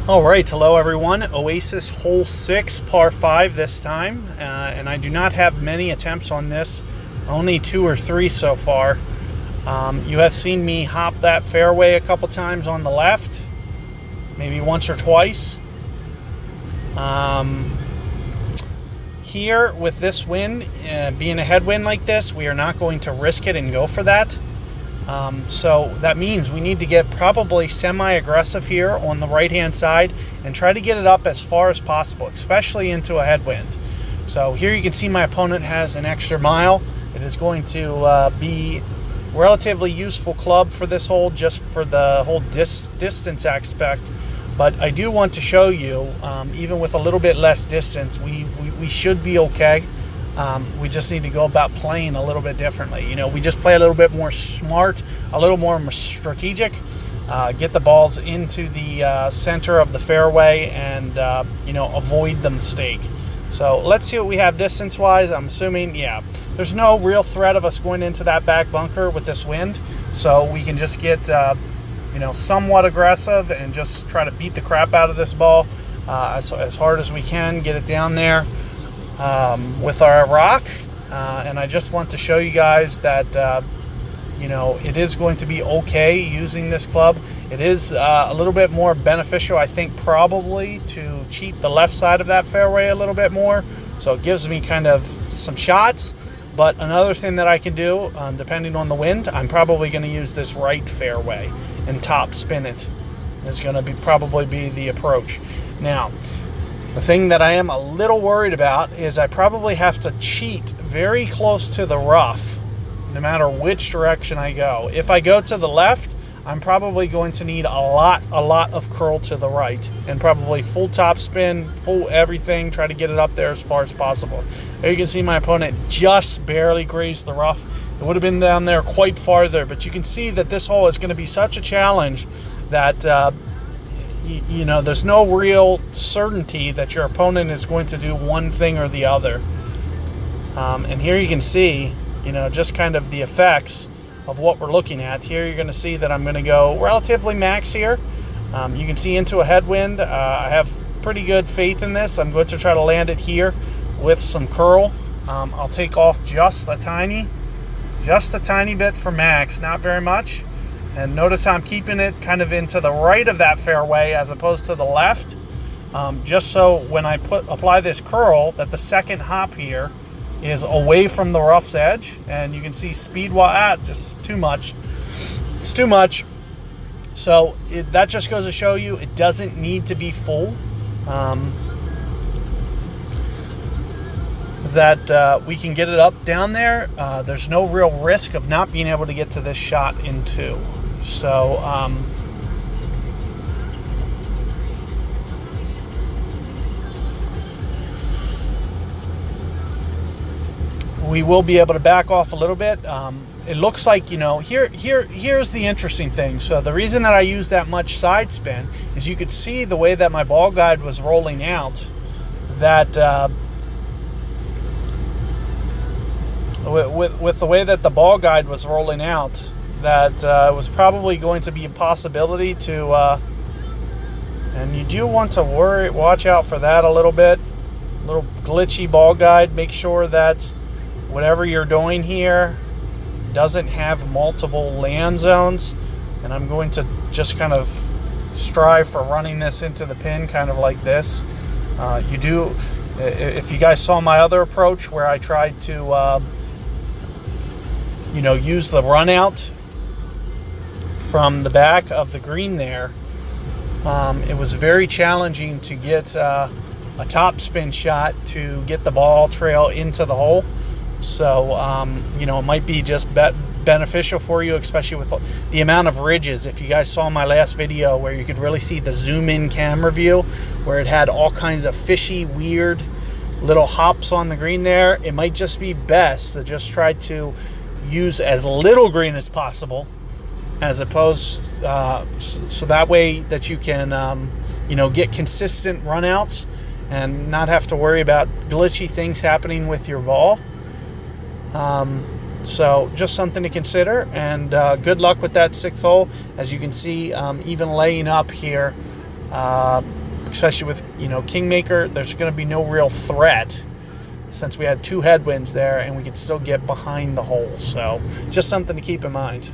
All right, hello everyone. Oasis hole 6, par 5 this time, and I do not have many attempts on this, only 2 or 3 so far. You have seen me hop that fairway a couple times on the left, maybe once or twice. Here with this wind, being a headwind like this, we are not going to risk it and go for that. So that means we need to get probably semi-aggressive here on the right-hand side and try to get it up as far as possible, especially into a headwind. So here you can see my opponent has an extra mile. It is going to be relatively useful club for this hole, just for the whole distance aspect. But I do want to show you, even with a little bit less distance, we should be okay. We just need to go about playing a little bit differently. You know, we just play a little bit more smart, a little more strategic, get the balls into the center of the fairway and, avoid the mistake. So let's see what we have distance-wise. I'm assuming, yeah, there's no real threat of us going into that back bunker with this wind. So we can just get, somewhat aggressive and just try to beat the crap out of this ball as hard as we can, get it down there. With our rock, and I just want to show you guys that it is going to be okay using this club. It is a little bit more beneficial, I think, probably to cheat the left side of that fairway a little bit more, so it gives me kind of some shots. But another thing that I can do, depending on the wind, I'm probably going to use this right fairway and top spin it. Is going to probably be the approach. Now, the thing that I am a little worried about is I probably have to cheat very close to the rough, no matter which direction I go. If I go to the left, I'm probably going to need a lot of curl to the right, and probably full top spin, full everything, try to get it up there as far as possible. There you can see my opponent just barely grazed the rough. It would have been down there quite farther, but you can see that this hole is going to be such a challenge that there's no real certainty that your opponent is going to do one thing or the other. And here you can see, just kind of the effects of what we're looking at. Here you're going to see that I'm going to go relatively max here. You can see into a headwind. I have pretty good faith in this. I'm going to try to land it here with some curl. I'll take off just a tiny bit for max, not very much. And notice how I'm keeping it kind of into the right of that fairway as opposed to the left, just so when I apply this curl, that the second hop here is away from the rough's edge. And you can see speed-wise, just too much. It's too much. So that just goes to show you it doesn't need to be full. That we can get it up down there. There's no real risk of not being able to get to this shot in two. So we will be able to back off a little bit. It looks like, here's the interesting thing. So the reason that I use that much side spin is you could see the way that my ball guide was rolling out, that with the way that the ball guide was rolling out, that was probably going to be a possibility to, and you do want to watch out for that a little bit. A little glitchy ball guide. Make sure that whatever you're doing here doesn't have multiple land zones. And I'm going to just kind of strive for running this into the pin, kind of like this. If you guys saw my other approach where I tried to, use the run out from the back of the green there, it was very challenging to get a top spin shot to get the ball trail into the hole. So, it might be just beneficial for you, especially with the amount of ridges. If you guys saw my last video where you could really see the zoom in camera view, where it had all kinds of fishy, weird little hops on the green there, it might just be best to just try to use as little green as possible, as opposed so that way that you can get consistent runouts and not have to worry about glitchy things happening with your ball. So just something to consider, and good luck with that 6th hole. As you can see, even laying up here, especially with, Kingmaker. There's going to be no real threat since we had 2 headwinds there, and we could still get behind the hole. So just something to keep in mind.